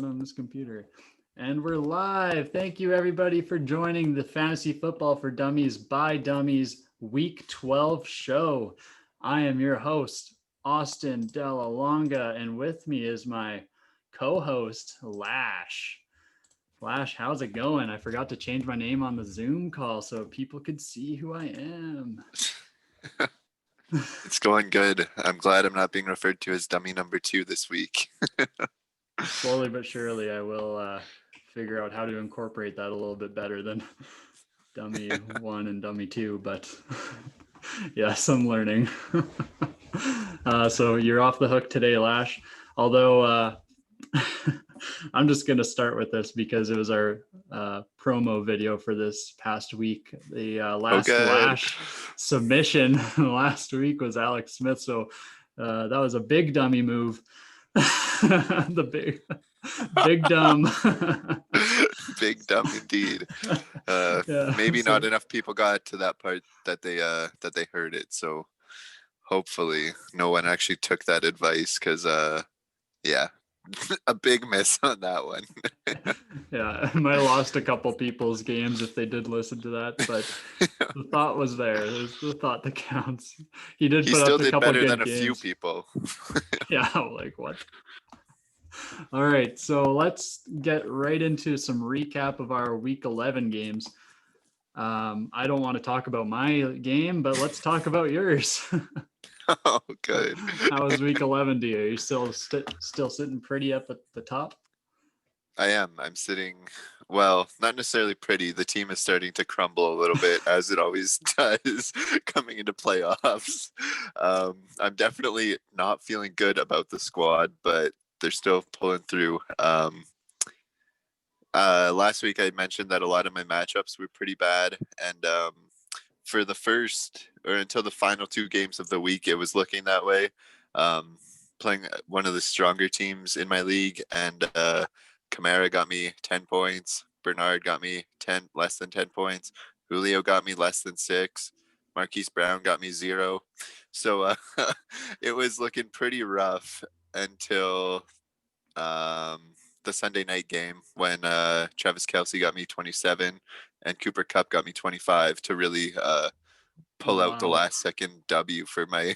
on this computer. And we're live. Thank you, everybody, for joining the Fantasy Football for Dummies by Dummies Week 12 show. I am your host, Austin Della Longa, and with me is my co-host, Lash. Lash, how's it going? I forgot to change my name on the Zoom call so people could see who I am. It's going good. I'm glad I'm not being referred to as dummy number 2 this week. Slowly but surely, I will figure out how to incorporate that a little bit better than dummy 1 and dummy 2, but yes, I'm learning. So you're off the hook today, Lash. Although I'm just going to start with this because it was our promo video for this past week. The last Lash submission last week was Alex Smith. So that was a big dummy move. The big dumb. Big dumb indeed. Maybe not enough people got to that part that they heard it. So hopefully no one actually took that advice because a big miss on that one. Yeah, I might have lost a couple people's games if they did listen to that, but the thought was there. There's the thought that counts. He still up a did couple better good than games. A few people. Yeah, like what? All right, so let's get right into some recap of our Week 11 games. I don't want to talk about my game, but let's talk about yours. Oh, good. How was Week 11 to you? Are you still sitting pretty up at the top? I am. I'm sitting, well, not necessarily pretty. The team is starting to crumble a little bit, as it always does coming into playoffs. I'm definitely not feeling good about the squad, but they're still pulling through. Last week I mentioned that a lot of my matchups were pretty bad, and for the first or until the final 2 games of the week, it was looking that way. Playing one of the stronger teams in my league, and Kamara got me 10 points. Bernard got me less than 10 points. Julio got me less than 6. Marquise Brown got me 0. So it was looking pretty rough until the Sunday night game when Travis Kelce got me 27 and Cooper Kupp got me 25 to really pull out the last second W for my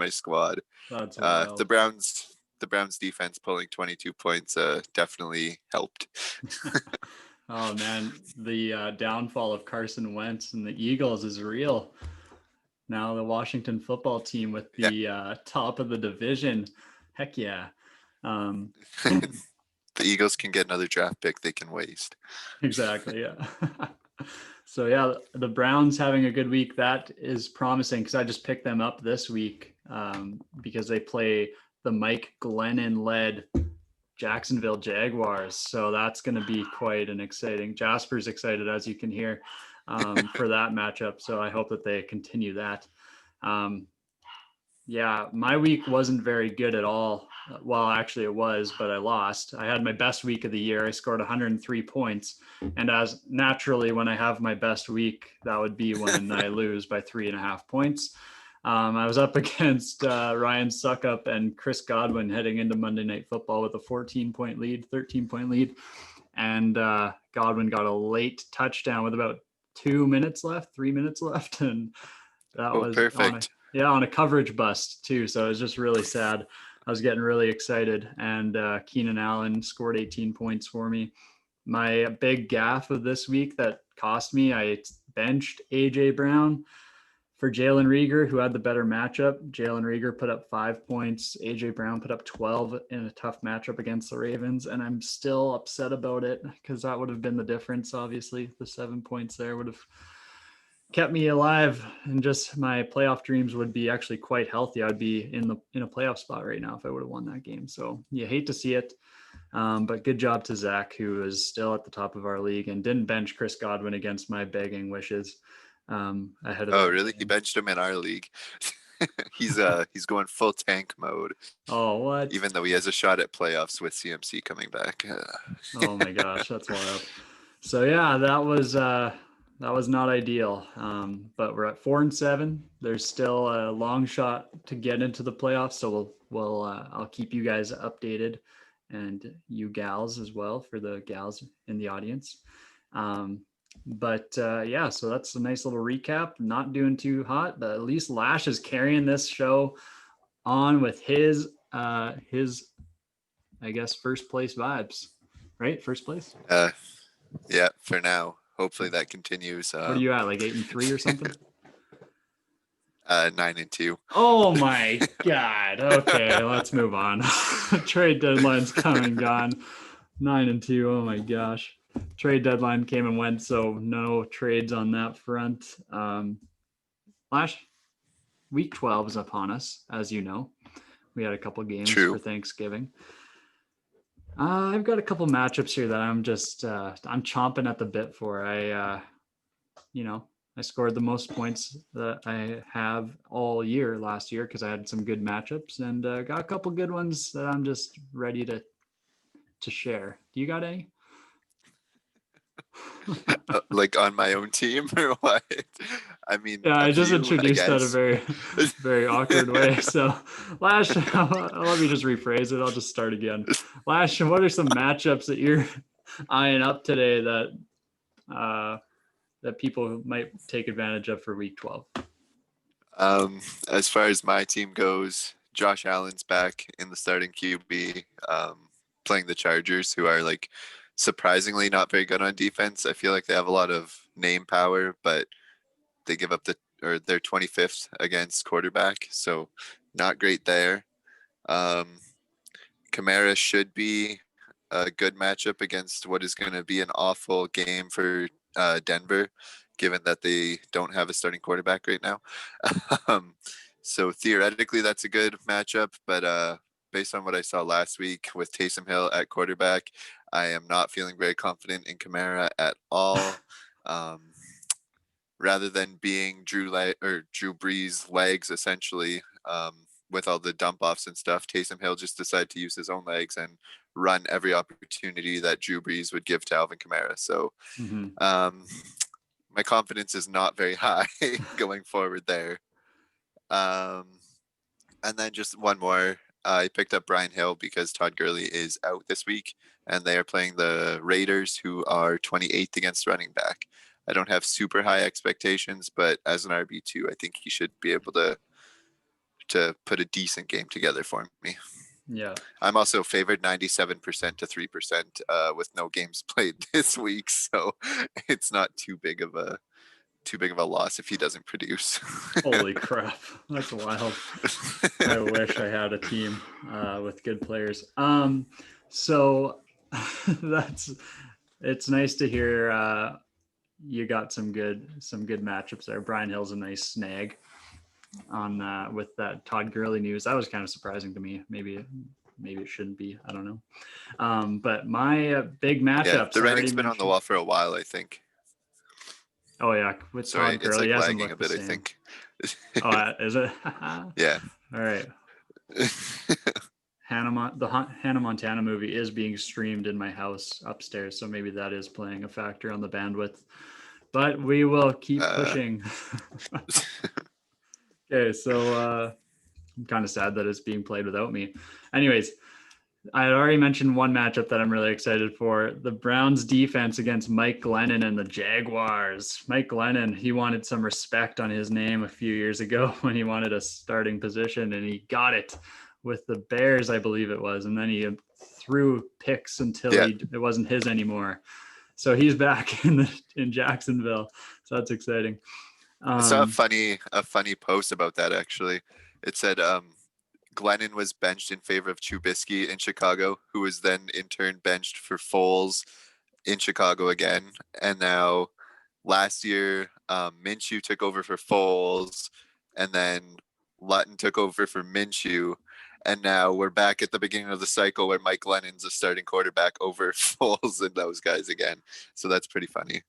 squad. That's wild. The Browns defense pulling 22 points definitely helped. Oh man, the downfall of Carson Wentz and the Eagles is real. Now the Washington football team with the top of the division. Heck yeah. The Eagles can get another draft pick they can waste. Exactly, yeah. So yeah, the Browns having a good week, that is promising because I just picked them up this week because they play the Mike Glennon-led Jacksonville Jaguars. So that's going to be quite an exciting. Jasper's excited, as you can hear, for that matchup. So I hope that they continue that. Yeah, my week wasn't very good at all. Well, actually it was, but I lost. I had my best week of the year. I scored 103 points. And as naturally, when I have my best week, that would be when I lose by 3.5 points. I was up against Ryan Suckup and Chris Godwin heading into Monday Night Football with a 13-point lead. And Godwin got a late touchdown with about 3 minutes left. And that was perfect. On a coverage bust too. So it was just really sad. I was getting really excited, and Keenan Allen scored 18 points for me. My big gaffe of this week that cost me, I benched AJ Brown for Jalen Reagor, who had the better matchup. Jalen Reagor put up 5 points. AJ Brown put up 12 in a tough matchup against the Ravens, and I'm still upset about it because that would have been the difference. Obviously, the 7 points there would have kept me alive, and just my playoff dreams would be actually quite healthy. I'd be in a playoff spot right now if I would have won that game. So you hate to see it, but good job to Zach, who is still at the top of our league and didn't bench Chris Godwin against my begging wishes. Ahead of really? He benched him in our league. He's going full tank mode. Oh, what? Even though he has a shot at playoffs with CMC coming back. Oh my gosh, that's wild. So yeah, that was not ideal. But we're at 4-7. There's still a long shot to get into the playoffs, so we'll I'll keep you guys updated and you gals as well, for the gals in the audience. Yeah, so that's a nice little recap. Not doing too hot, but at least Lash is carrying this show on with his I guess first place vibes, right? First place. Yeah, for now. Hopefully that continues. What are you at, like 8-3 or something? 9-2. Oh my god. Okay, let's move on. Trade deadline's come and gone. 9-2. Oh my gosh. Trade deadline came and went, so no trades on that front. Lash, week 12 is upon us, as you know. We had a couple games True. for Thanksgiving. I've got a couple matchups here that I'm just I'm chomping at the bit for. I scored the most points that I have all year last year because I had some good matchups, and got a couple good ones that I'm just ready to share. Do you got any? Like on my own team or what? I mean, Yeah, I just introduced that a very, guess. very awkward way. So, Lash, let me just rephrase it. I'll just start again. Lash, what are some matchups that you're eyeing up today that people might take advantage of for week 12? As far as my team goes, Josh Allen's back in the starting QB, playing the Chargers, who are like surprisingly not very good on defense. I feel like they have a lot of name power, but they give up they're 25th against quarterback, so not great there. Kamara should be a good matchup against what is going to be an awful game for Denver, given that they don't have a starting quarterback right now. So theoretically, that's a good matchup, but based on what I saw last week with Taysom Hill at quarterback, I am not feeling very confident in Kamara at all. Rather than being Drew Brees' legs, essentially, with all the dump offs and stuff, Taysom Hill just decided to use his own legs and run every opportunity that Drew Brees would give to Alvin Kamara. So my confidence is not very high going forward there. And then just one more. I picked up Brian Hill because Todd Gurley is out this week, and they are playing the Raiders, who are 28th against running back. I don't have super high expectations, but as an RB2, I think he should be able to put a decent game together for me. Yeah. I'm also favored 97% to 3% with no games played this week, so it's not too big of a loss if he doesn't produce. Holy crap, that's wild. I wish I had a team with good players. So it's nice to hear you got some good matchups there. Brian Hill's a nice snag on with that Todd Gurley news. That was kind of surprising to me. Maybe it shouldn't be. I don't know. But my big matchups. Yeah, the writing's been on the wall for a while, I think. Oh yeah, with Todd Gurley, it's like hasn't lagging looked a bit, the same. I think. Oh, is it? Yeah. All right. The Hannah Montana movie is being streamed in my house upstairs, so maybe that is playing a factor on the bandwidth. But we will keep pushing. Okay, so I'm kind of sad that it's being played without me. Anyways, I had already mentioned one matchup that I'm really excited for. The Browns defense against Mike Glennon and the Jaguars. Mike Glennon, he wanted some respect on his name a few years ago when he wanted a starting position, and he got it with the Bears, I believe it was. And then he threw picks until it wasn't his anymore. So he's back in Jacksonville. So that's exciting. I saw a funny post about that, actually. It said Glennon was benched in favor of Trubisky in Chicago, who was then in turn benched for Foles in Chicago again. And now last year, Minshew took over for Foles, and then Lutton took over for Minshew. And now we're back at the beginning of the cycle where Mike Glennon's a starting quarterback over Foles and those guys again. So that's pretty funny.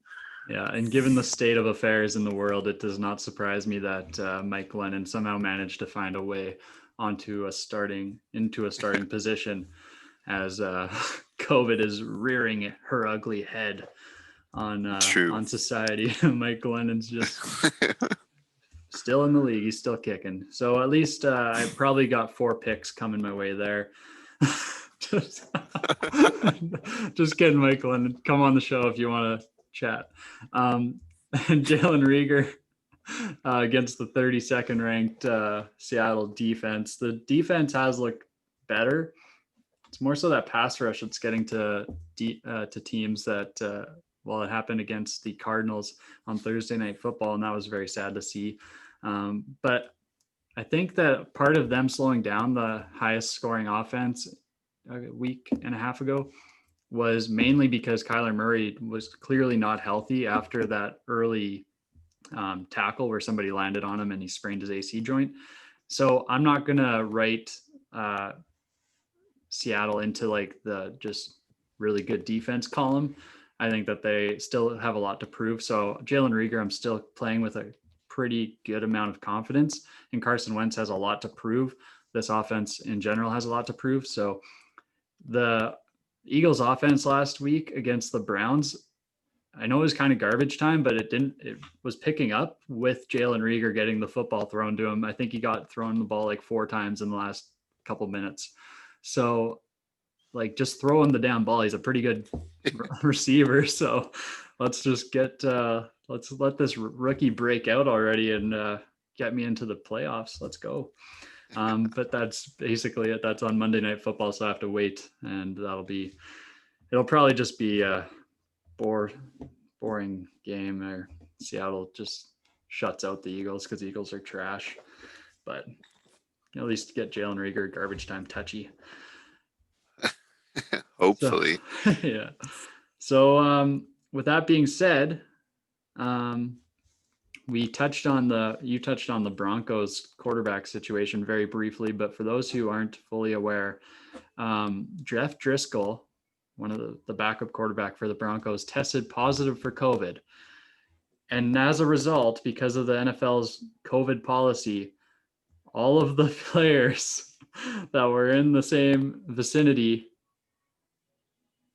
Yeah, and given the state of affairs in the world, it does not surprise me that Mike Glennon somehow managed to find a way into a starting position as COVID is rearing her ugly head on society. Mike Glennon's just still in the league. He's still kicking. So at least I probably got 4 picks coming my way there. Just kidding, Michael, and come on the show if you want to chat. And Jalen Reagor against the 32nd ranked Seattle defense. The defense has looked better. It's more so that pass rush that's getting to teams that, well, it happened against the Cardinals on Thursday Night Football, and that was very sad to see. But I think that part of them slowing down the highest scoring offense a week and a half ago was mainly because Kyler Murray was clearly not healthy after that early tackle where somebody landed on him and he sprained his AC joint. So I'm not going to write Seattle into like the just really good defense column. I think that they still have a lot to prove. So Jalen Reagor, I'm still playing with a pretty good amount of confidence, and Carson Wentz has a lot to prove. This offense in general has a lot to prove. So the Eagles offense last week against the Browns, I know it was kind of garbage time, but it was picking up with Jalen Reagor getting the football thrown to him. I think he got thrown the ball like 4 times in the last couple minutes. So like just throw him the damn ball. He's a pretty good receiver. So let's just let's let this rookie break out already and get me into the playoffs. Let's go. But that's basically it. That's on Monday Night Football, so I have to wait, and it'll probably just be a boring game, or Seattle just shuts out the Eagles because the Eagles are trash. But at least get Jalen Reagor garbage time touchy. Hopefully. So, yeah. So with that being said, you touched on the Broncos quarterback situation very briefly, but for those who aren't fully aware, Jeff Driscoll, one of the backup quarterback for the Broncos, tested positive for COVID. And as a result, because of the NFL's COVID policy, all of the players that were in the same vicinity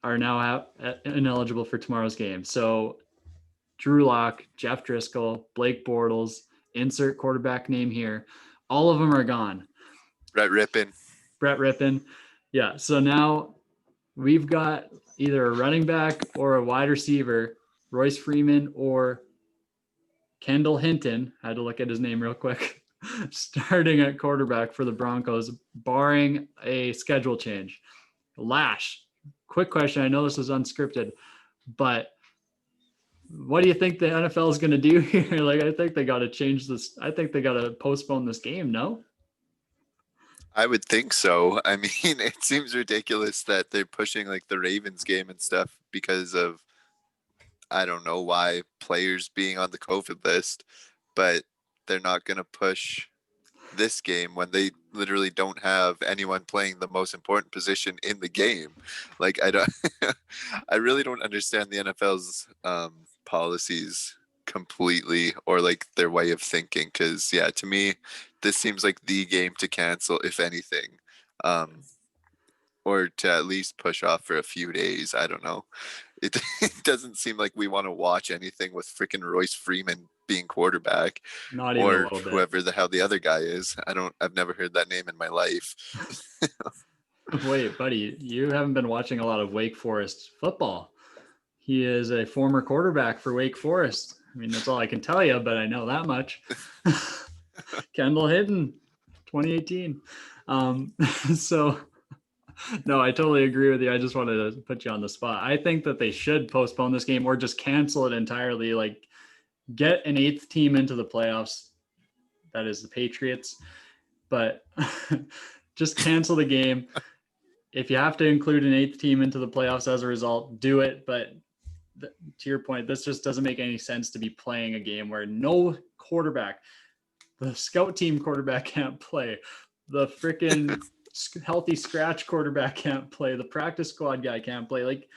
are now ineligible for tomorrow's game. So Drew Lock, Jeff Driscoll, Blake Bortles, insert quarterback name here, all of them are gone. Brett Rippon. Yeah. So now we've got either a running back or a wide receiver, Royce Freeman or Kendall Hinton. I had to look at his name real quick. Starting at quarterback for the Broncos, barring a schedule change. Lash, quick question. I know this is unscripted, but what do you think the NFL is going to do here? Like, I think they got to change this. I think they got to postpone this game. No? I would think so. I mean, it seems ridiculous that they're pushing like the Ravens game and stuff because of, I don't know why, players being on the COVID list, but they're not going to push this game when they literally don't have anyone playing the most important position in the game. Like, I really don't understand the NFL's policies completely, or like their way of thinking, because yeah, to me this seems like the game to cancel, if anything, or to at least push off for a few days. I don't know. It doesn't seem like we want to watch anything with freaking Royce Freeman being quarterback, Not even or a little bit. whoever the hell the other guy is. I've never heard that name in my life. Wait, buddy, you haven't been watching a lot of Wake Forest football. He is a former quarterback for Wake Forest. I mean, that's all I can tell you, but I know that much. Kendall Hinton, 2018. So, no, I totally agree with you. I just wanted to put you on the spot. I think that they should postpone this game or just cancel it entirely. Like, get an 8th team into the playoffs. That is the Patriots. But just cancel the game. If you have to include an 8th team into the playoffs as a result, do it. But to your point, this just doesn't make any sense to be playing a game where no quarterback, the scout team quarterback can't play, the freaking healthy scratch quarterback can't play, the practice squad guy can't play. Like,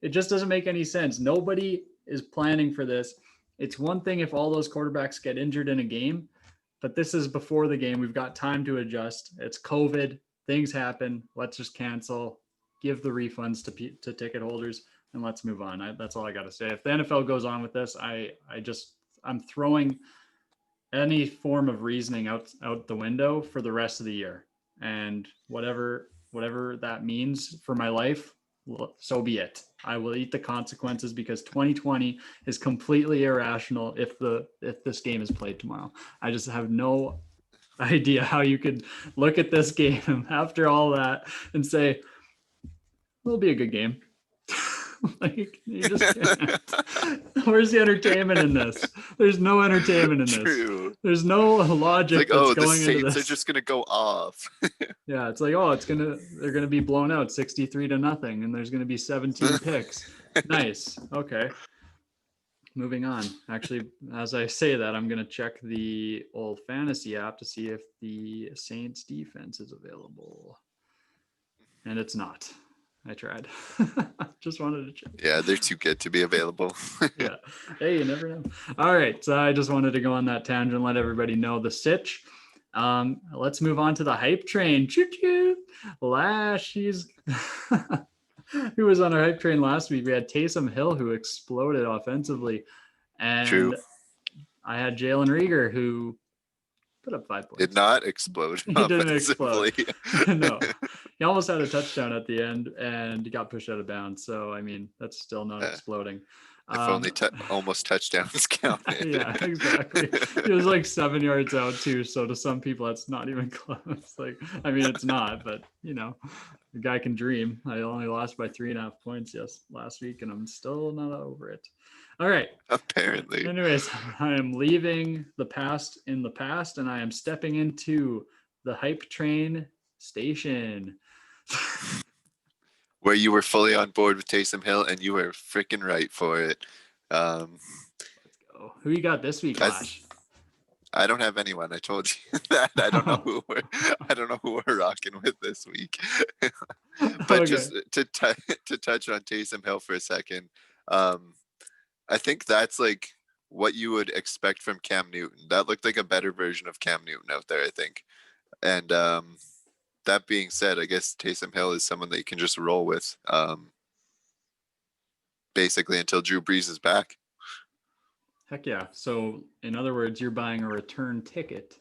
it just doesn't make any sense. Nobody is planning for this. It's one thing if all those quarterbacks get injured in a game, but this is before the game. We've got time to adjust. It's COVID. Things happen. Let's just cancel, give the refunds to ticket holders, and let's move on. That's all I got to say. If the NFL goes on with this, I'm throwing any form of reasoning out the window for the rest of the year. And whatever whatever that means for my life, so be it. I will eat the consequences because 2020 is completely irrational if this game is played tomorrow. I just have no idea how you could look at this game after all that and say it'll be a good game. Like, you just can't. Where's the entertainment in this? There's no entertainment in this. True. There's no logic that's going into this. The Saints are just gonna go off. Yeah, it's like, they're gonna be blown out 63-0, and there's gonna be 17 picks. Nice. Okay. Moving on. Actually, as I say that, I'm gonna check the old fantasy app to see if the Saints defense is available. And it's not. I tried. Just wanted to check. Yeah, they're too good to be available. Yeah. Hey, you never know. All right. So I just wanted to go on that tangent and let everybody know the sitch. Let's move on to the hype train. Choo-choo. Lash, who was on our hype train last week? We had Taysom Hill, who exploded offensively. And True. I had Jalen Reagor, who put up 5 points. Did not explode. He didn't explode. No. He almost had a touchdown at the end and he got pushed out of bounds. So, I mean, that's still not exploding. If only almost touchdowns counted. Yeah, exactly. He was like 7 yards out too. So to some people, that's not even close. Like, I mean, it's not, but the guy can dream. I only lost by 3.5 points last week, and I'm still not over it. All right. Apparently. Anyways, I am leaving the past in the past, and I am stepping into the hype train station. Where you were fully on board with Taysom Hill, and you were freaking right for it. Let's go. Who you got this week, Lash? I don't have anyone. I told you that. I don't know who we're rocking with this week. But okay. Just to touch on Taysom Hill for a second, I think that's like what you would expect from Cam Newton. That looked like a better version of Cam Newton out there, I think. And that being said, I guess Taysom Hill is someone that you can just roll with, basically until Drew Brees is back. Heck yeah. So, in other words, you're buying a return ticket.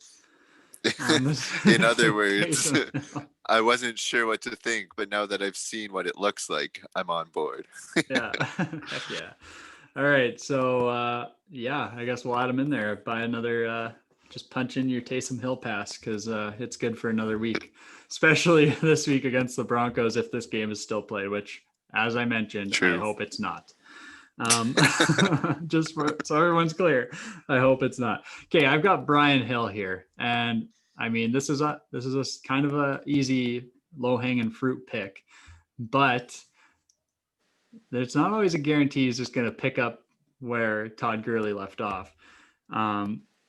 In other words, I wasn't sure what to think, but now that I've seen what it looks like, I'm on board. Yeah. Heck yeah. All right. So, I guess we'll add him in there. Buy another, just punch in your Taysom Hill pass because it's good for another week, especially this week against the Broncos if this game is still played, which, as I mentioned, True. I hope it's not. Just so everyone's clear, I hope it's not. Okay, I've got Brian Hill here, and I mean this is a kind of a easy low-hanging fruit pick, but there's not always a guarantee he's just going to pick up where Todd Gurley left off.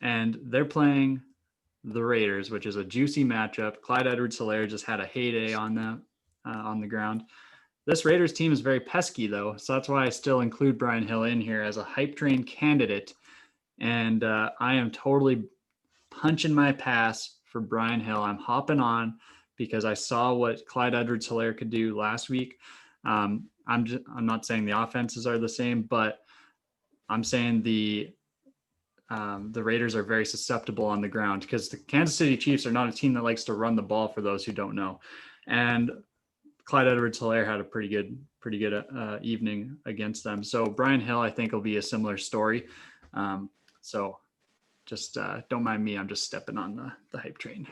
And they're playing the Raiders, which is a juicy matchup. Clyde Edwards-Helaire just had a heyday on the ground. This Raiders team is very pesky, though, so that's why I still include Brian Hill in here as a hype train candidate. And I am totally punching my pass for Brian Hill. I'm hopping on because I saw what Clyde Edwards-Helaire could do last week. I'm not saying the offenses are the same, but I'm saying the Raiders are very susceptible on the ground because the Kansas City Chiefs are not a team that likes to run the ball, for those who don't know. And Clyde Edwards-Helaire had a pretty good evening against them. So Brian Hill, I think, will be a similar story. So just don't mind me. I'm just stepping on the hype train.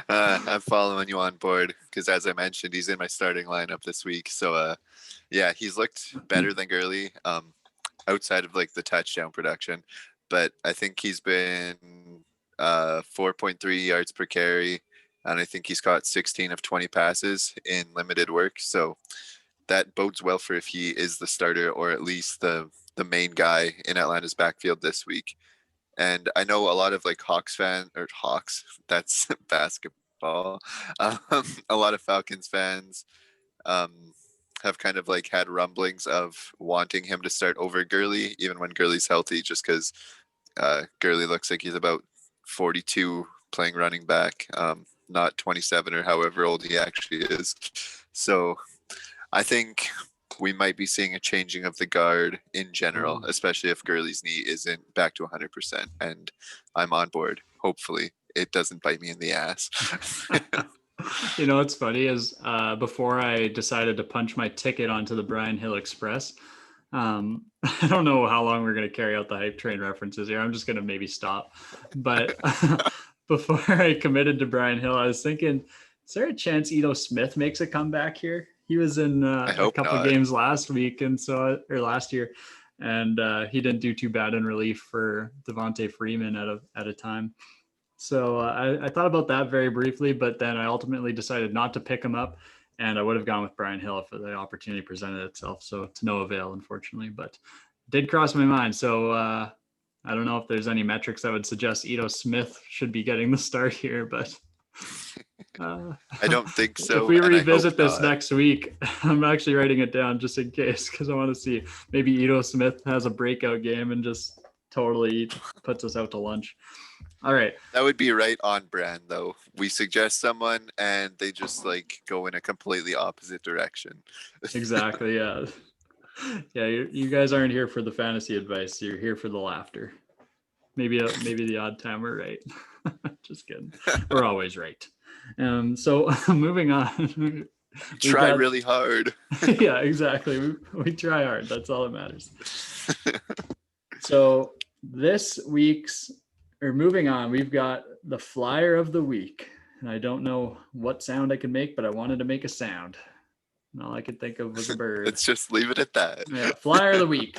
I'm following you on board because, as I mentioned, he's in my starting lineup this week. So, he's looked better than Gurley outside of like the touchdown production. But I think he's been 4.3 yards per carry. And I think he's caught 16 of 20 passes in limited work. So that bodes well for if he is the starter or at least the main guy in Atlanta's backfield this week. And I know a lot of like Hawks, that's basketball. A lot of Falcons fans have kind of like had rumblings of wanting him to start over Gurley, even when Gurley's healthy, just because Gurley looks like he's about 42 playing running back. Not 27 or however old he actually is. So I think we might be seeing a changing of the guard in general, especially if Gurley's knee isn't back to 100%. And I'm on board, hopefully. it doesn't bite me in the ass. You know what's funny is before I decided to punch my ticket onto the Brian Hill Express, I don't know how long we're going to carry out the hype train references here. I'm just going to maybe stop. But before I committed to Brian Hill, I was thinking, is there a chance Ito Smith makes a comeback here? He was in I a hope couple not. games last week or last year, and he didn't do too bad in relief for Devontae Freeman at a time. So I thought about that very briefly, but then I ultimately decided not to pick him up, and I would have gone with Brian Hill if the opportunity presented itself. So to no avail, unfortunately, but it did cross my mind. So I don't know if there's any metrics that would suggest Ito Smith should be getting the start here, but I don't think so. If we and I revisit hope this not. next week, I'm actually writing it down just in case, because I want to see maybe Ito Smith has a breakout game and just totally puts us out to lunch. All right. That would be right on brand, though. We suggest someone and they just like go in a completely opposite direction. Exactly. Yeah. Yeah. You guys aren't here for the fantasy advice. You're here for the laughter. Maybe the odd time we're right. Just kidding. We're always right. So moving on. Try really hard. Yeah, exactly. We try hard. That's all that matters. So moving on, we've got the flyer of the week. And I don't know what sound I can make, but I wanted to make a sound. And all I could think of was a bird. Let's just leave it at that. Yeah, flyer of the week.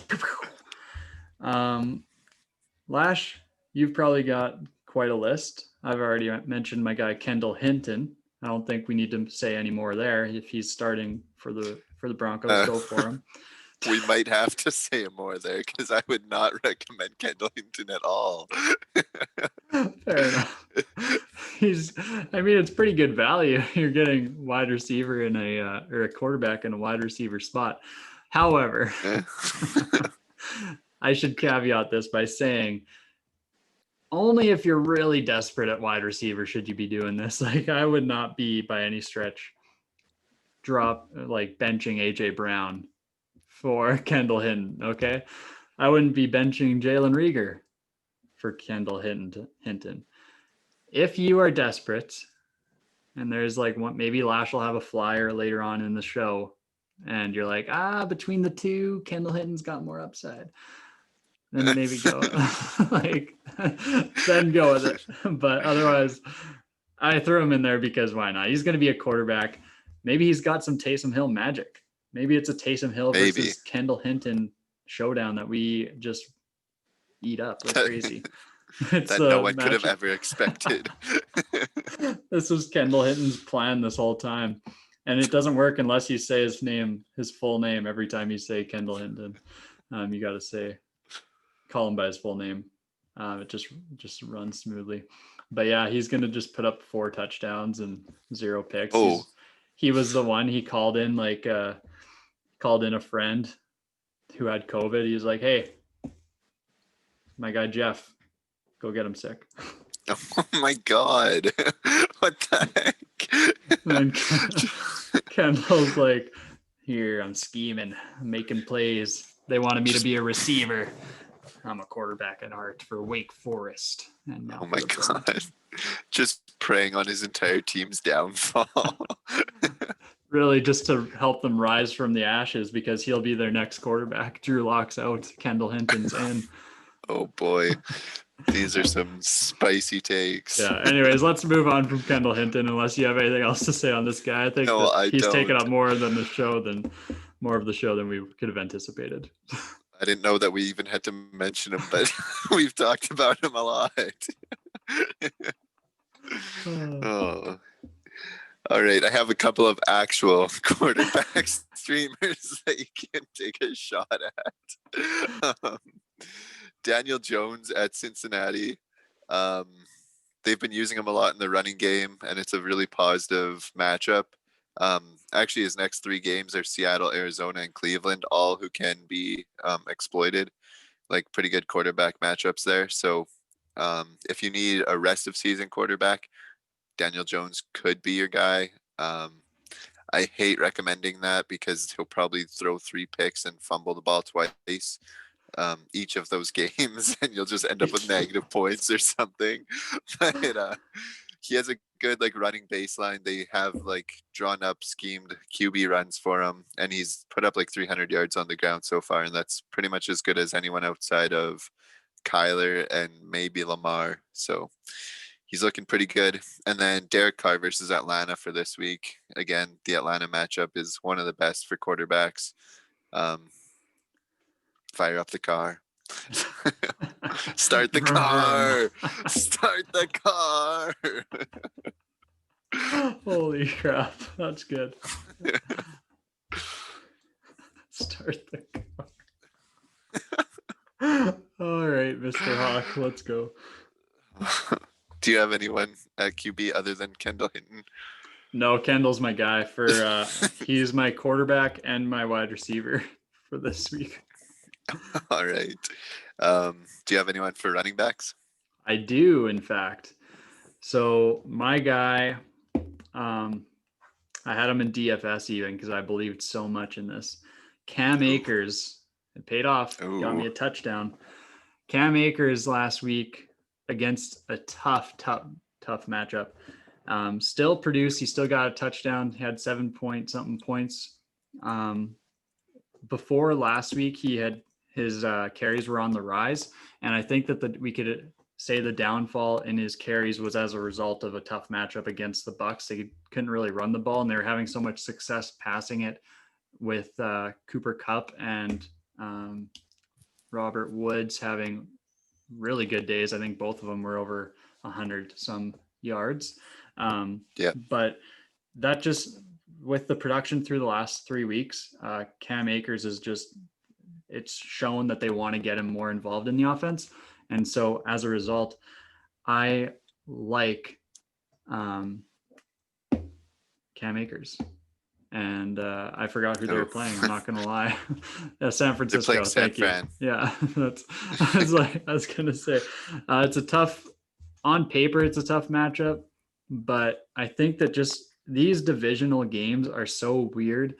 Lash, you've probably got quite a list. I've already mentioned my guy Kendall Hinton. I don't think we need to say any more there. If he's starting for the Broncos, go for him. We might have to say more there because I would not recommend Kendall Hinton at all. Fair enough. It's pretty good value. You're getting wide receiver in or a quarterback in a wide receiver spot. However, I should caveat this by saying only if you're really desperate at wide receiver should you be doing this. Like, I would not be by any stretch benching AJ Brown for Kendall Hinton. Okay. I wouldn't be benching Jalen Reagor for Kendall Hinton. If you are desperate, and there's maybe Lash will have a flyer later on in the show, and you're like, between the two, Kendall Hinton's got more upside. Then maybe go then go with it. But otherwise, I threw him in there because why not? He's going to be a quarterback. Maybe he's got some Taysom Hill magic. Maybe it's a Taysom Hill versus Kendall Hinton showdown that we just eat up like crazy. That no one could have ever expected. This was Kendall Hinton's plan this whole time. And it doesn't work unless you say his full name every time you say Kendall Hinton. You got to call him by his full name. It just runs smoothly. But yeah, he's going to just put up 4 touchdowns and 0 picks. He was the one he called in a friend who had COVID. He was like, hey, my guy Jeff, go get him sick. Oh my God. What the heck? And Kendall's like, here, I'm scheming, I'm making plays. They wanted me to be a receiver. I'm a quarterback at heart for Wake Forest. And now oh my God. Just preying on his entire team's downfall. Really just to help them rise from the ashes because he'll be their next quarterback. Drew Lock's out. Kendall Hinton's in. Oh boy. These are some spicy takes. Yeah. Anyways, let's move on from Kendall Hinton unless you have anything else to say on this guy. I think he's taken up more of the show than we could have anticipated. I didn't know that we even had to mention him, but we've talked about him a lot. Oh. All right, I have a couple of actual quarterback streamers that you can take a shot at. Daniel Jones at Cincinnati. They've been using him a lot in the running game, and it's a really positive matchup. Actually, his next 3 games are Seattle, Arizona, and Cleveland, all who can be exploited. Like, pretty good quarterback matchups there. So if you need a rest of season quarterback, Daniel Jones could be your guy. I hate recommending that because he'll probably throw 3 picks and fumble the ball twice. each of those games, and you'll just end up with negative points or something. But he has a good like running baseline. They have like drawn up schemed QB runs for him, and he's put up like 300 yards on the ground so far, and that's pretty much as good as anyone outside of Kyler and maybe Lamar. So he's looking pretty good. And then Derek Carr versus Atlanta for this week. Again, the Atlanta matchup is one of the best for quarterbacks. Fire up the car. Start the car. Start the car. Holy crap. That's good. Start the car. All right, Mr. Hawk, let's go. Do you have anyone at QB other than Kendall Hinton? No, Kendall's my guy for he's my quarterback and my wide receiver for this week. All right. Do you have anyone for running backs? I do, in fact. So my guy, I had him in DFS even because I believed so much in this. Cam Akers, it paid off. Got me a touchdown. Cam Akers last week against a tough matchup. Still produced. He still got a touchdown. He had 7-point-something points. Before last week, he had his carries were on the rise, and I think that we could say the downfall in his carries was as a result of a tough matchup against the Bucs. They couldn't really run the ball, and they were having so much success passing it with Cooper Kupp and Robert Woods having really good days. I think both of them were over 100 some yards. But that just with the production through the last 3 weeks, Cam Akers is just, it's shown that they want to get him more involved in the offense. And so as a result, I like Cam Akers. And I forgot who they were playing. I'm not gonna lie. San Francisco. They're playing Thank you. Yeah, I was gonna say it's a tough. On paper, it's a tough matchup, but I think that just these divisional games are so weird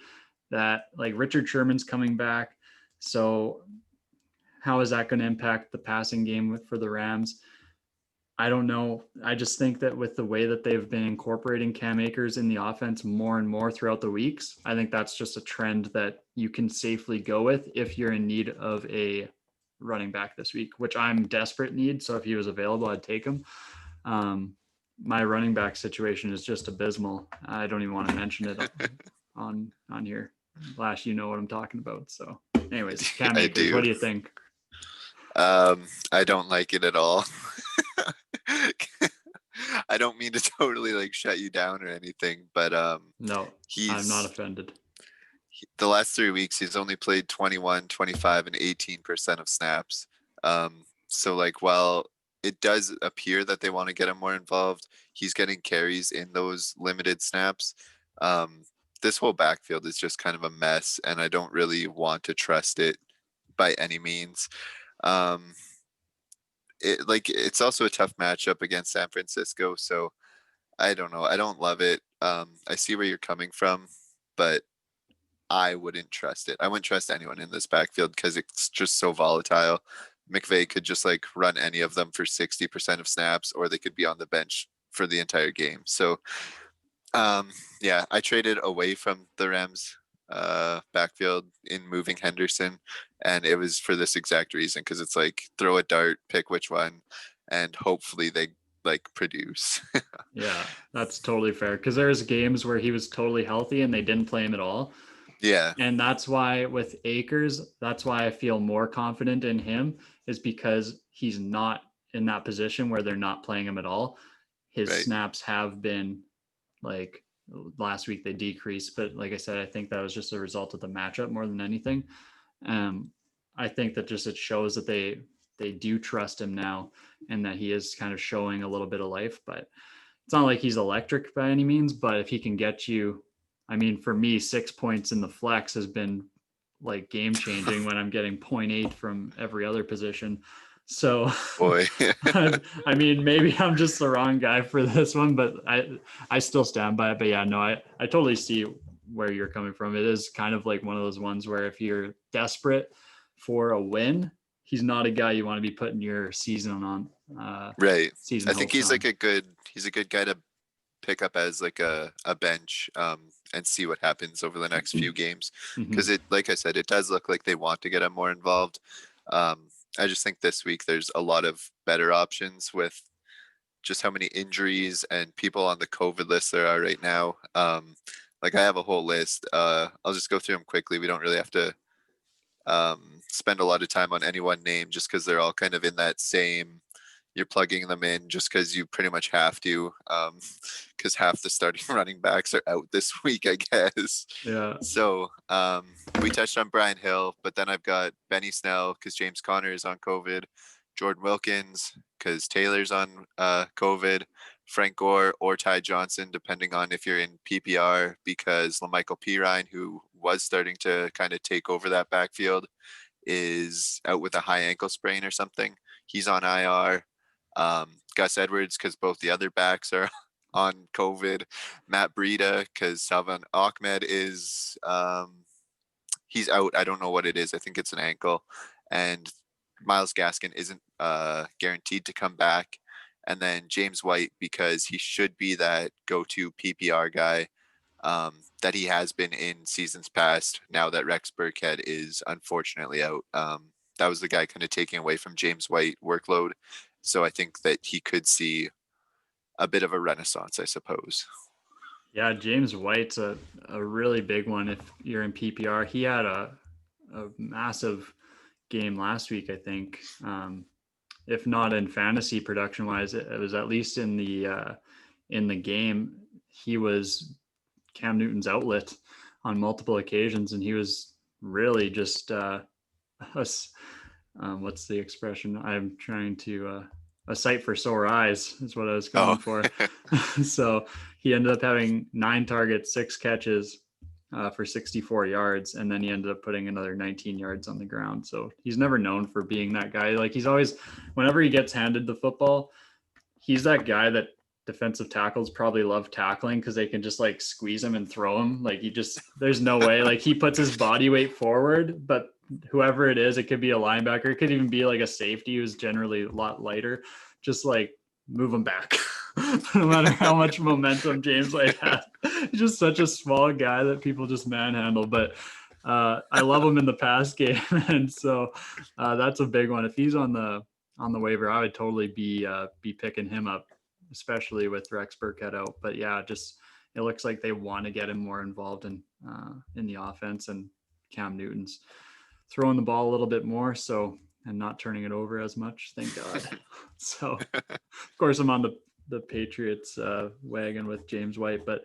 that like Richard Sherman's coming back. So how is that going to impact the passing game for the Rams? I don't know. I just think that with the way that they've been incorporating Cam Akers in the offense more and more throughout the weeks, I think that's just a trend that you can safely go with if you're in need of a running back this week, which I'm desperate need. So if he was available, I'd take him. My running back situation is just abysmal. I don't even want to mention it on here. Lash, you know what I'm talking about. So anyways, Cam Akers, what do you think? I don't like it at all. I don't mean to totally like shut you down or anything, but no, I'm not offended. The last 3 weeks, he's only played 21, 25, and 18% of snaps. So like, while it does appear that they want to get him more involved, he's getting carries in those limited snaps. This whole backfield is just kind of a mess, and I don't really want to trust it by any means. It's also a tough matchup against San Francisco, so I don't know. I don't love it. I see where you're coming from, but I wouldn't trust it. I wouldn't trust anyone in this backfield because it's just so volatile. McVay could just like run any of them for 60% of snaps, or they could be on the bench for the entire game. So I traded away from the Rams backfield in moving Henderson, and it was for this exact reason, because it's like throw a dart, pick which one, and hopefully they like produce. Yeah, that's totally fair, because there's games where he was totally healthy and they didn't play him at all. Yeah. And that's why with Akers, that's why I feel more confident in him, is because he's not in that position where they're not playing him at all. His snaps have been like last week they decreased, but like I said, I think that was just a result of the matchup more than anything. I think that just it shows that they do trust him now, and that he is kind of showing a little bit of life. But it's not like he's electric by any means, but if he can get you, I mean, for me, 6 points in the flex has been like game changing when I'm getting 0.8 from every other position. So boy, I mean, maybe I'm just the wrong guy for this one, but I still stand by it. But yeah, no, I totally see where you're coming from. It is kind of like one of those ones where if you're desperate for a win, he's not a guy you want to be putting your season on. Right. Season I think hopes he's on. he's a good guy to pick up as like a bench and see what happens over the next few games. Because it, like I said, it does look like they want to get him more involved. I just think this week there's a lot of better options with just how many injuries and people on the COVID list there are right now. Like I have a whole list. I'll just go through them quickly. We don't really have to spend a lot of time on any one name just because they're all kind of in that same, you're plugging them in just because you pretty much have to, because half the starting running backs are out this week, I guess. Yeah. So we touched on Brian Hill, but then I've got Benny Snell because James Conner is on COVID, Jordan Wilkins because Taylor's on COVID, Frank Gore or Ty Johnson, depending on if you're in PPR, because LaMichael Pirine, who was starting to kind of take over that backfield, is out with a high ankle sprain or something. He's on IR. Gus Edwards, because both the other backs are on COVID. Matt Breida, because Salvan Ahmed is he's out. I don't know what it is. I think it's an ankle. And Myles Gaskin isn't guaranteed to come back. And then James White, because he should be that go-to PPR guy that he has been in seasons past, now that Rex Burkhead is unfortunately out. That was the guy kind of taking away from James White workload. So I think that he could see a bit of a renaissance, I suppose. Yeah, James White's a really big one if you're in PPR. He had a massive game last week, I think. If not in fantasy production wise, it was at least in the game. He was Cam Newton's outlet on multiple occasions, and he was really just what's the expression I'm trying to a sight for sore eyes is what I was going for. So he ended up having 9 targets, 6 catches for 64 yards, and then he ended up putting another 19 yards on the ground. So he's never known for being that guy. Like he's always, whenever he gets handed the football, he's that guy that defensive tackles probably love tackling because they can just like squeeze him and throw him. Like there's no way. Like he puts his body weight forward, but whoever it is, it could be a linebacker, it could even be like a safety who's generally a lot lighter, just like move him back. No matter how much momentum James White has. He's just such a small guy that people just manhandle. But I love him in the pass game. And so that's a big one. If he's on the waiver, I would totally be picking him up, especially with Rex Burkhead out. But yeah, just it looks like they want to get him more involved in the offense, and Cam Newton's throwing the ball a little bit more, so, and not turning it over as much, thank God. So of course I'm on the Patriots wagon with James White, but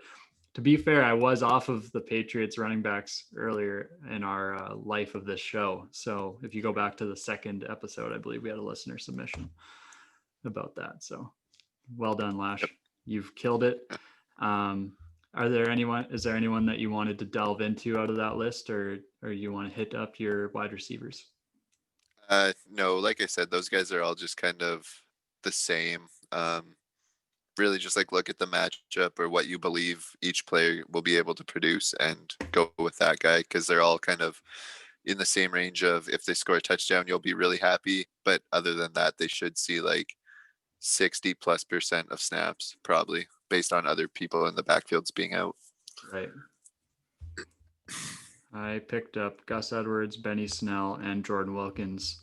to be fair, I was off of the Patriots running backs earlier in our life of this show. So if you go back to the second episode, I believe we had a listener submission about that. So well done, Lash. You've killed it. Is there anyone that you wanted to delve into out of that list, or you want to hit up your wide receivers? No, like I said, those guys are all just kind of the same. Really just like look at the matchup or what you believe each player will be able to produce and go with that guy, because they're all kind of in the same range of if they score a touchdown, you'll be really happy. But other than that, they should see like 60+% of snaps probably based on other people in the backfields being out. Right. I picked up Gus Edwards, Benny Snell, and Jordan Wilkins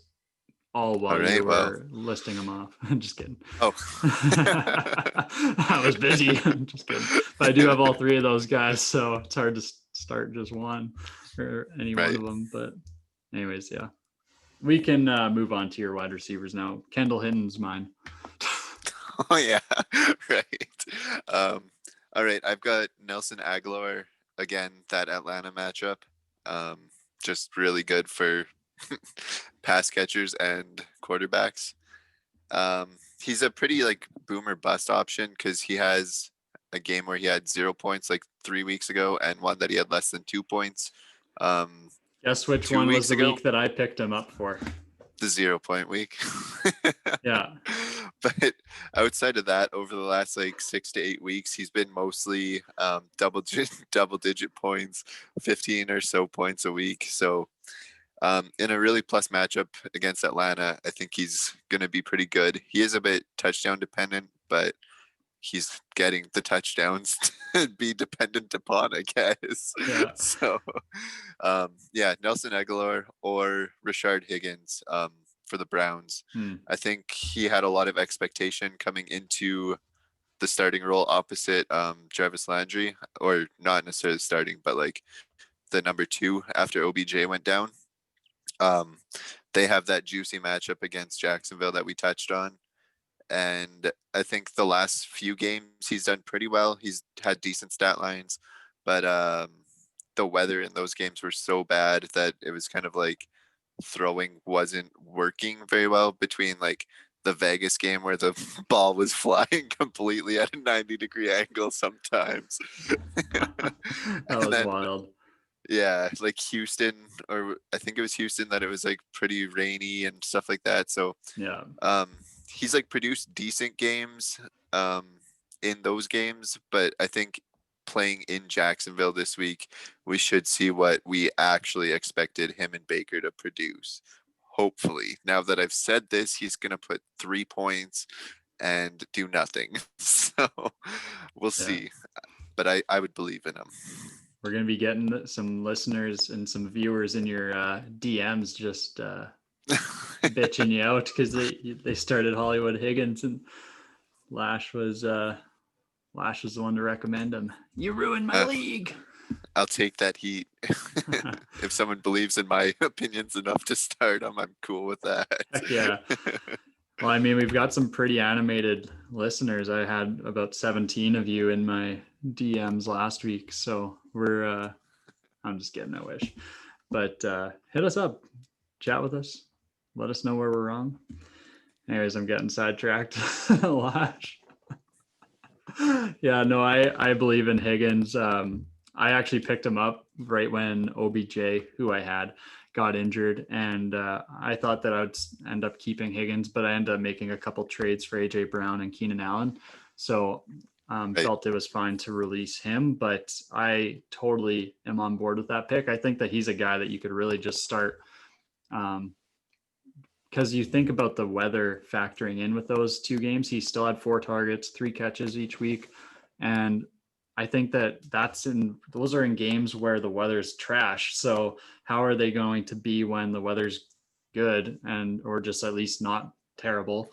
all while you were listing them off. I'm just kidding. Oh. I was busy. I'm just kidding. But I do have all 3 of those guys, so it's hard to start just one or any one of them. But anyways, yeah. We can move on to your wide receivers now. Kendall Hinton's mine. Oh, yeah. Right. All right. I've got Nelson Agholor, again, that Atlanta matchup. Just really good for pass catchers and quarterbacks. He's a pretty like boomer bust option because he has a game where he had 0 points like 3 weeks ago and one that he had less than 2 points. Guess which one was the week that I picked him up for? The 0 point week. Yeah. But outside of that, over the last like 6 to 8 weeks, he's been mostly double digit points, 15 or so points a week. So In a really plus matchup against Atlanta, I think he's going to be pretty good. He is a bit touchdown dependent, but he's getting the touchdowns to be dependent upon, I guess. Yeah. So, yeah, Nelson Agholor or Rashard Higgins for the Browns. I think he had a lot of expectation coming into the starting role opposite Jarvis Landry, or not necessarily starting, but like the number 2 after OBJ went down. They have that juicy matchup against Jacksonville that we touched on. And I think the last few games he's done pretty well. He's had decent stat lines, but the weather in those games were so bad that it was kind of like throwing wasn't working very well between like the Vegas game where the ball was flying completely at a 90-degree angle sometimes. That was wild. Yeah, like Houston, or I think it was Houston, that it was like pretty rainy and stuff like that. So yeah, he's like produced decent games in those games, but I think playing in Jacksonville this week, we should see what we actually expected him and Baker to produce. Hopefully, now that I've said this, he's going to put 3 points and do nothing. So we'll see. But I would believe in him. We're going to be getting some listeners and some viewers in your DMs just bitching you out because they started Hollywood Higgins, and Lash was the one to recommend him. You ruined my league. I'll take that heat. If someone believes in my opinions enough to start him, I'm cool with that. Heck yeah. Well, I mean, we've got some pretty animated listeners. I had about 17 of you in my DMs last week. So I'm just kidding, I wish. But hit us up, chat with us, let us know where we're wrong. Anyways, I'm getting sidetracked. Lash. Yeah, no, I believe in Higgins. I actually picked him up right when OBJ, who I had, got injured, and I thought that I would end up keeping Higgins, but I ended up making a couple trades for AJ Brown and Keenan Allen, so felt it was fine to release him. But I totally am on board with that pick. I think that he's a guy that you could really just start, because you think about the weather factoring in with those 2 games. He still had 4 targets, 3 catches each week, and I think that those are in games where the weather's trash. So how are they going to be when the weather's good or just at least not terrible?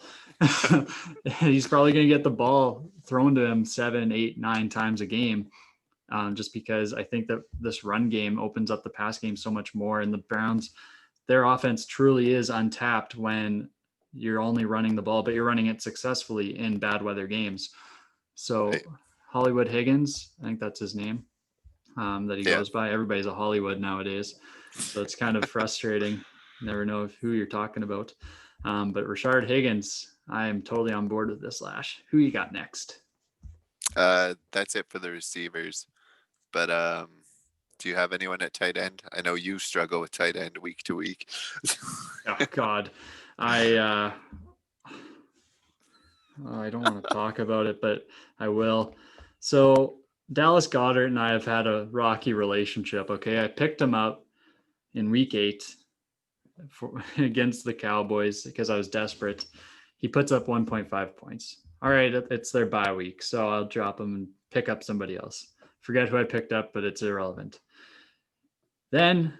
He's probably going to get the ball thrown to him 7, 8, 9 times a game, just because I think that this run game opens up the pass game so much more. And the Browns, their offense truly is untapped when you're only running the ball, but you're running it successfully in bad weather games. So Hollywood Higgins, I think that's his name, that he goes by. Everybody's a Hollywood nowadays, so it's kind of frustrating. Never know who you're talking about. But Rashard Higgins, I am totally on board with this, Lash. Who you got next? That's it for the receivers. But do you have anyone at tight end? I know you struggle with tight end week to week. Oh God, I don't want to talk about it, but I will. So Dallas Goedert and I have had a rocky relationship. Okay. I picked him up in week 8 against the Cowboys because I was desperate. He puts up 1.5 points. All right. It's their bye week. So I'll drop him and pick up somebody else. Forget who I picked up, but it's irrelevant. Then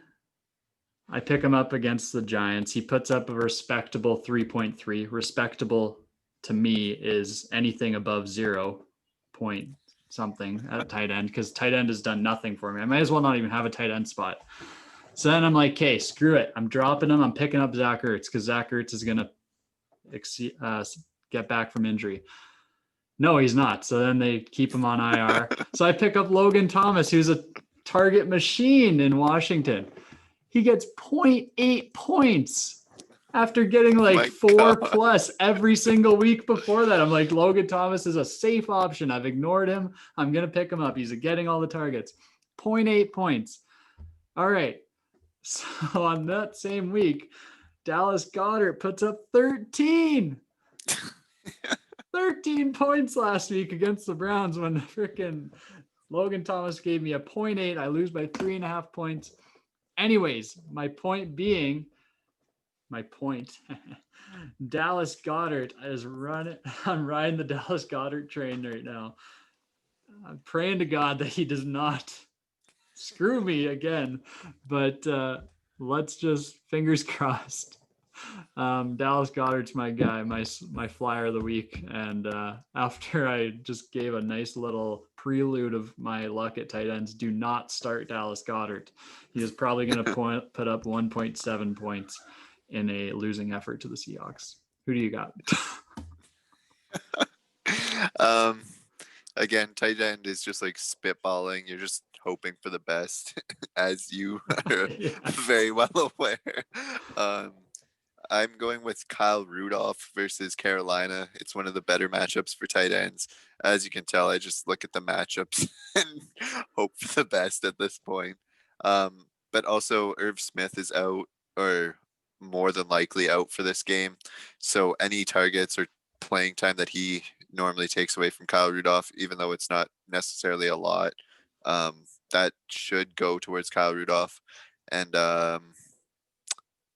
I pick him up against the Giants. He puts up a respectable 3.3. Respectable to me is anything above 0 point something at tight end, because tight end has done nothing for me. I might as well not even have a tight end spot. So then I'm like, okay, screw it. I'm dropping him. I'm picking up Zach Ertz because Zach Ertz is going to get back from injury. No, he's not. So then they keep him on IR. So I pick up Logan Thomas, who's a target machine in Washington. He gets 0.8 points after getting like 4 plus every single week before that. I'm like, Logan Thomas is a safe option. I've ignored him. I'm going to pick him up. He's getting all the targets. 0.8 points. All right. So on that same week, Dallas Goedert puts up 13 points last week against the Browns when freaking Logan Thomas gave me a 0.8. I lose by 3.5 points. Anyways, my point, Dallas Goedert is running. I'm riding the Dallas Goedert train right now. I'm praying to God that he does not screw me again, but let's just fingers crossed. Dallas Goedert's my guy, my flyer of the week. And after I just gave a nice little prelude of my luck at tight ends, do not start Dallas Goedert. He is probably going to put up 1.7 points in a losing effort to the Seahawks. Who do you got? Again, tight end is just like spitballing. You're just hoping for the best, as you are very well aware. I'm going with Kyle Rudolph versus Carolina. It's one of the better matchups for tight ends. As you can tell, I just look at the matchups and hope for the best at this point. But also, Irv Smith is out, or more than likely out for this game. So any targets or playing time that he normally takes away from Kyle Rudolph, even though it's not necessarily a lot, that should go towards Kyle Rudolph. And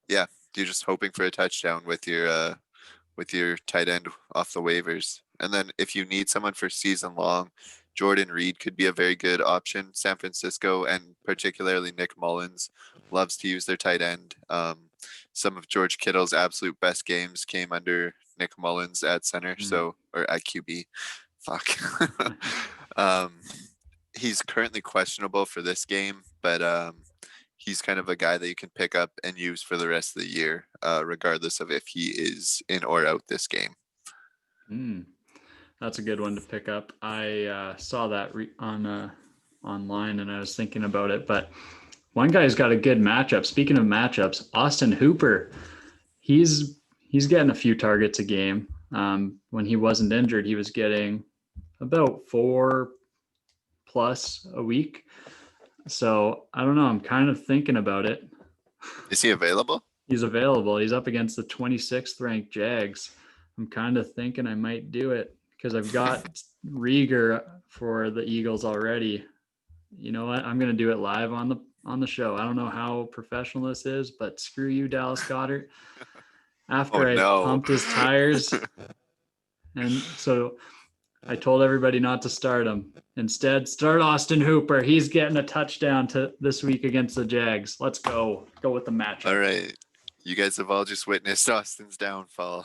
yeah, you're just hoping for a touchdown with your tight end off the waivers. And then if you need someone for season long, Jordan Reed could be a very good option. San Francisco, and particularly Nick Mullins, loves to use their tight end. Some of George Kittle's absolute best games came under Nick Mullins at center, or at QB. Fuck. He's currently questionable for this game, but he's kind of a guy that you can pick up and use for the rest of the year, regardless of if he is in or out this game. That's a good one to pick up. I saw that online, and I was thinking about it. But one guy's got a good matchup. Speaking of matchups, Austin Hooper, he's getting a few targets a game. When he wasn't injured, he was getting about 4+ a week. So I don't know. I'm kind of thinking about it. Is he available? He's available. He's up against the 26th ranked Jags. I'm kind of thinking I might do it because I've got Rieger for the Eagles already. You know what? I'm going to do it live on the show. I don't know how professional this is, but screw you, Dallas Goedert. After I pumped his tires. And so I told everybody not to start him. Instead, start Austin Hooper. He's getting a touchdown this week against the Jags. Let's go. Go with the matchup. All right. You guys have all just witnessed Austin's downfall.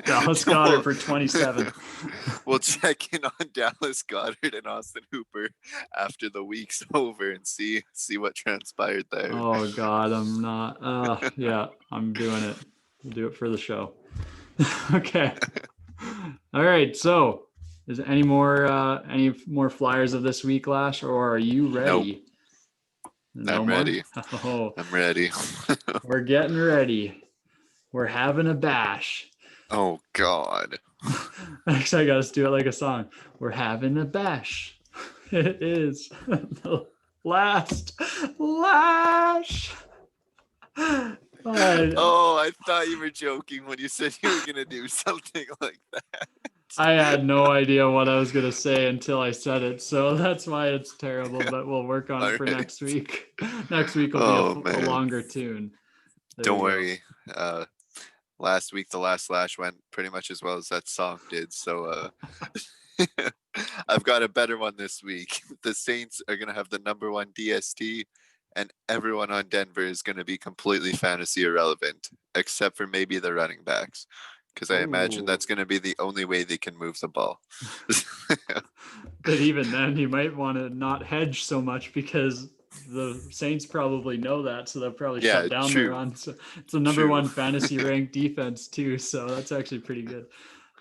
Dallas Goedert for 27. We'll check in on Dallas Goedert and Austin Hooper after the week's over and see what transpired there. Oh, God, I'm not. Yeah, I'm doing it. I'll do it for the show. Okay. All right. So is any more flyers of this week, Lash, or are you ready? Nope. I'm ready. Oh, I'm ready. We're getting ready. We're having a bash. Oh, God. Actually, I got to do it like a song. We're having a bash. It is the last lash. Oh, I thought you were joking when you said you were going to do something like that. I had no idea what I was going to say until I said it. So that's why it's terrible, but we'll work on it for next week. Next week will be a longer tune. Don't worry. Last week, the last slash went pretty much as well as that song did. So I've got a better one this week. The Saints are going to have the #1 DST, and everyone on Denver is going to be completely fantasy irrelevant, except for maybe the running backs. Because I imagine that's going to be the only way they can move the ball. But even then, you might want to not hedge so much because the Saints probably know that, so they'll probably shut down the run. So it's the #1 fantasy ranked defense too, so that's actually pretty good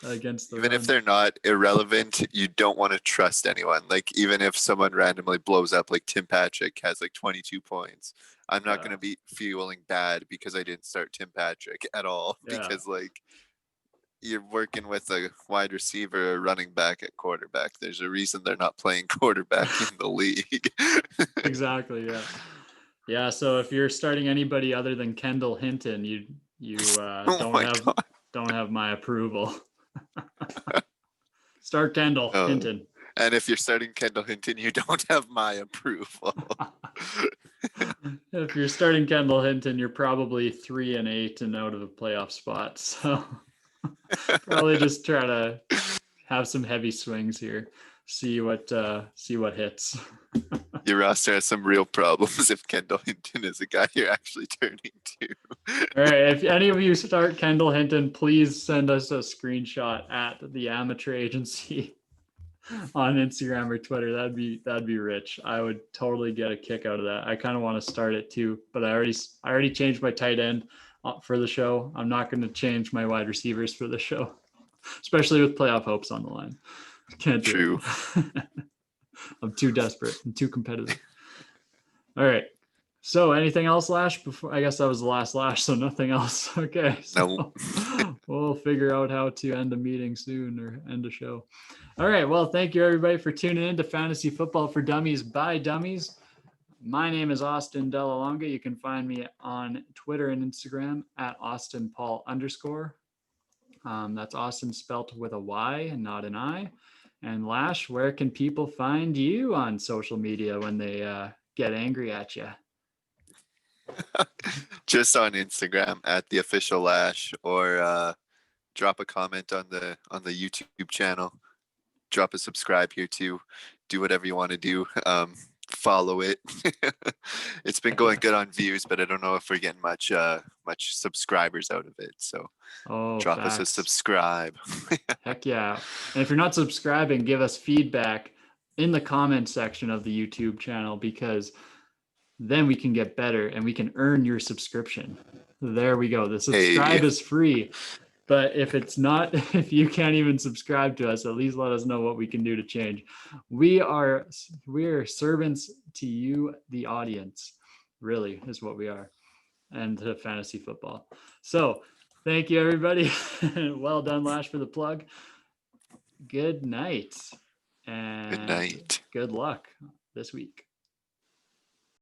against the Even run. if they're not irrelevant, you don't want to trust anyone. Like, even if someone randomly blows up, like Tim Patrick has like 22 points, I'm not going to be feeling bad because I didn't start Tim Patrick at all. Because like, you're working with a wide receiver or running back at quarterback. There's a reason they're not playing quarterback in the league. Exactly. Yeah. So if you're starting anybody other than Kendall Hinton, you don't have my approval. Start Kendall Hinton. And if you're starting Kendall Hinton, you don't have my approval. If you're starting Kendall Hinton, you're probably 3-8 and out of a playoff spot. So probably just try to have some heavy swings here. See what hits. Your roster has some real problems if Kendall Hinton is a guy you're actually turning to. All right. If any of you start Kendall Hinton, please send us a screenshot at the amateur agency on Instagram or Twitter. That'd be rich. I would totally get a kick out of that. I kind of want to start it too, but I already changed my tight end for the show. I'm not going to change my wide receivers for the show, especially with playoff hopes on the line. Can't do it. I'm too desperate. I'm too competitive. All right. So anything else, Lash? Before, I guess that was the last Lash, so nothing else. Okay. So we'll figure out how to end a meeting soon or end a show. All right. Well, thank you everybody for tuning in to Fantasy Football for Dummies by Dummies. My name is Austin Delalonga. You can find me on Twitter and Instagram at AustinPaul_. That's Austin spelt with a Y and not an I. And Lash, where can people find you on social media when they get angry at you? Just on Instagram at the official Lash, or drop a comment on the YouTube channel. Drop a subscribe here too. Do whatever you want to do. Follow it. It's been going good on views, but I don't know if we're getting much subscribers out of it. So drop us a subscribe. Heck yeah. And if you're not subscribing, give us feedback in the comment section of the YouTube channel, because then we can get better and we can earn your subscription. There we go. The subscribe is free. But if it's not, if you can't even subscribe to us, at least let us know what we can do to change. We're servants to you, the audience, really is what we are, and to fantasy football. So thank you, everybody. Well done, Lash, for the plug. Good night. And good night. Good luck this week.